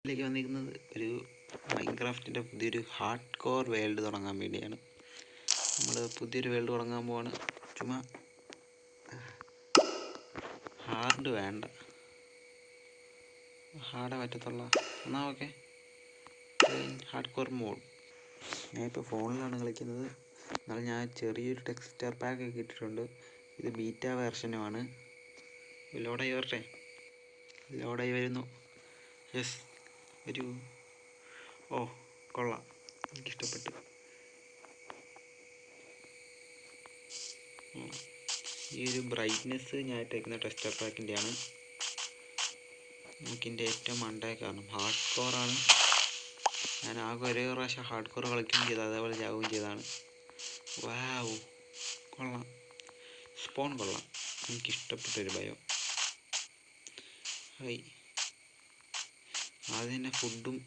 ഇതിലേക്ക് വന്നിരിക്കുന്നത് ഒരു മൈൻക്രാഫ്റ്റിൻ്റെ പുതിയൊരു ഹാർഡ് കോർ വേൾഡ് തുടങ്ങാൻ വേണ്ടിയാണ്. നമ്മൾ പുതിയൊരു വേൾഡ് തുടങ്ങാൻ പോവാണ്. ചുമ്മാ ഹാർഡ് വേണ്ട, ഹാർഡേ പറ്റത്തുള്ള. എന്നാൽ ഓക്കെ, ഹാർഡ് കോർ മോഡ്. ഞാനിപ്പോൾ ഫോണിലാണ് കളിക്കുന്നത്. എന്നാലും ഞാൻ ചെറിയൊരു ടെക്സ്ചർ പാക്ക് ഒക്കെ ഇട്ടിട്ടുണ്ട്. ഇത് ബീറ്റ വേർഷനുമാണ്. ലോഡായി വരട്ടെ, ലോഡായി വരുന്നു. യെസ്, ഒരു കൊള്ളാം, എനിക്കിഷ്ടപ്പെട്ടു. ഈ ഒരു ബ്രൈറ്റ്നെസ് ഞാൻ ഇട്ടേക്കുന്ന ടെക്സ്ചർ പാക്കിൻ്റെയാണ്. നമുക്കിൻ്റെ ഏറ്റവും മണ്ടേ കാരണം ഹാർഡ് കോറാണ്. ഞാൻ ആകെ ഒരേ പ്രാവശ്യം ഹാർഡ് കോർ കളിക്കുകയും ചെയ്തത്, അതേപോലെ ചാവുകയും ചെയ്തതാണ്. വാവ്, കൊള്ളാം. സ്പോൺ കൊള്ളാം, എനിക്കിഷ്ടപ്പെട്ടൊരു ഭയം. ആദ്യം തന്നെ ഫുഡും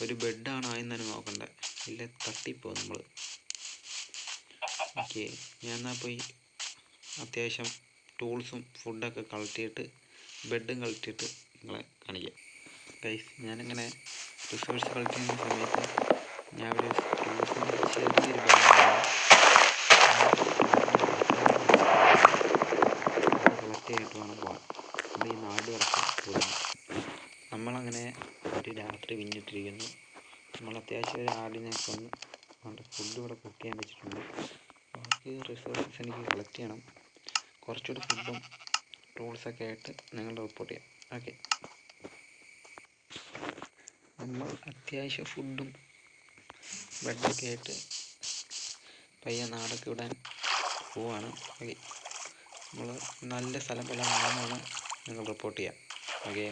ഒരു ബെഡാണ് ആദ്യം തന്നെ നോക്കണ്ടേ, ഇല്ല തട്ടിപ്പോവും നമ്മൾ. ഓക്കെ, ഞാൻ എന്നാൽ പോയി അത്യാവശ്യം ടൂൾസും ഫുഡൊക്കെ കളക്ട് ചെയ്തിട്ട് ബെഡും കളക്ട് ചെയ്തിട്ട് നിങ്ങളെ കാണിക്കാം. ഗൈസ്, ഞാനിങ്ങനെ റിസോഴ്സ് കളക്ട് ചെയ്യുന്ന സമയത്ത് ഞാൻ ഒരു ടൂൾസിൻ്റെ ചെറിയൊരു ബാഗാണ് കളക്ട് ചെയ്തിട്ട് വേണം പോകാൻ. നമ്മൾ ഈ നാട് കിടക്കാം. നമ്മളങ്ങനെ ഒരു രാത്രി പിന്നിട്ടിരിക്കുന്നു. നമ്മൾ അത്യാവശ്യം ഒരു ആടിനെ കൊന്ന് ഫുഡ് ഇവിടെ കുക്ക് ചെയ്യാൻ വെച്ചിട്ടുണ്ട്. ബാക്കി റിസോഴ്സസ് എനിക്ക് കളക്ട് ചെയ്യണം. കുറച്ചുകൂടി ഫുഡും ടൂൾസൊക്കെ ആയിട്ട് നിങ്ങളുടെ റിപ്പോർട്ട് ചെയ്യാം. ഓക്കെ, നമ്മൾ അത്യാവശ്യം ഫുഡും ബെഡൊക്കെ ആയിട്ട് പയ്യെ നാടൊക്കെ വിടാൻ പോവാണ്. ഓക്കെ, നമ്മൾ നല്ല സ്ഥലം എല്ലാം ആണെന്നാണ് നിങ്ങൾ റിപ്പോർട്ട് ചെയ്യാം. ഓക്കെ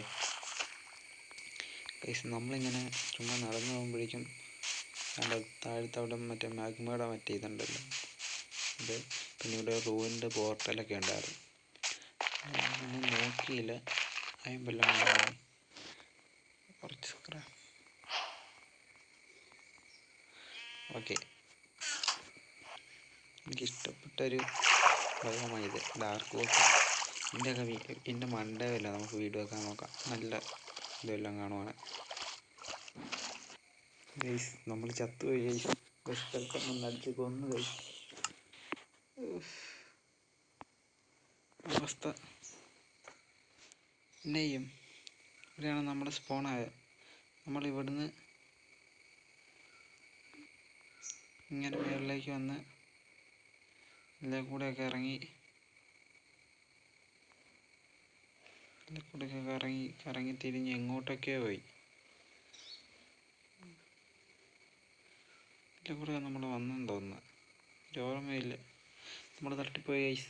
ഗൈസ്, നമ്മളിങ്ങനെ ചുമ്മാ നടന്നു പോകുമ്പോഴേക്കും അവിടെ താഴത്തവിടെ മറ്റേ മാഗ്മയുടെ മറ്റേ ഇതുണ്ടല്ലോ, ഇത് പിന്നെ ഇവിടെ റൂവിൻ്റെ പോർട്ടലൊക്കെ ഉണ്ടായിരുന്നു. ഒന്നും നോക്കിയില്ല, അയമ്പെല്ലാം കുറച്ച് ഓക്കെ. എനിക്കിഷ്ടപ്പെട്ടൊരു ഭയമായത് ഡാർക്ക് വോക്ക്. ഇതിൻ്റെ മണ്ടേവല്ല നമുക്ക് വീഡിയോ ഒക്കെ നോക്കാം, നല്ല ഇതെല്ലാം കാണുവാണ്. ഗൈസ്, നമ്മൾ ചത്തുപോയി ഗൈസ്. സ്ഥലത്തൊന്നും അടിച്ച് കൊന്നു ഗൈസ്. അവസ്ഥ നെയ്യും ഇവിടെയാണ് നമ്മുടെ സ്പോണായത്. നമ്മൾ ഇവിടുന്ന് ഇങ്ങനെ മേളിലേക്ക് വന്ന് ഇതിലെ കൂടെയൊക്കെ ഇറങ്ങി കറങ്ങി തിരിഞ്ഞ് എങ്ങോട്ടൊക്കെയോ പോയി. ഇതിലെ കൂടെ നമ്മൾ വന്നെന്ന് തോന്നുന്നു, ഓർമ്മയില്ല. നമ്മൾ തട്ടിപ്പോയി ഗൈസ്.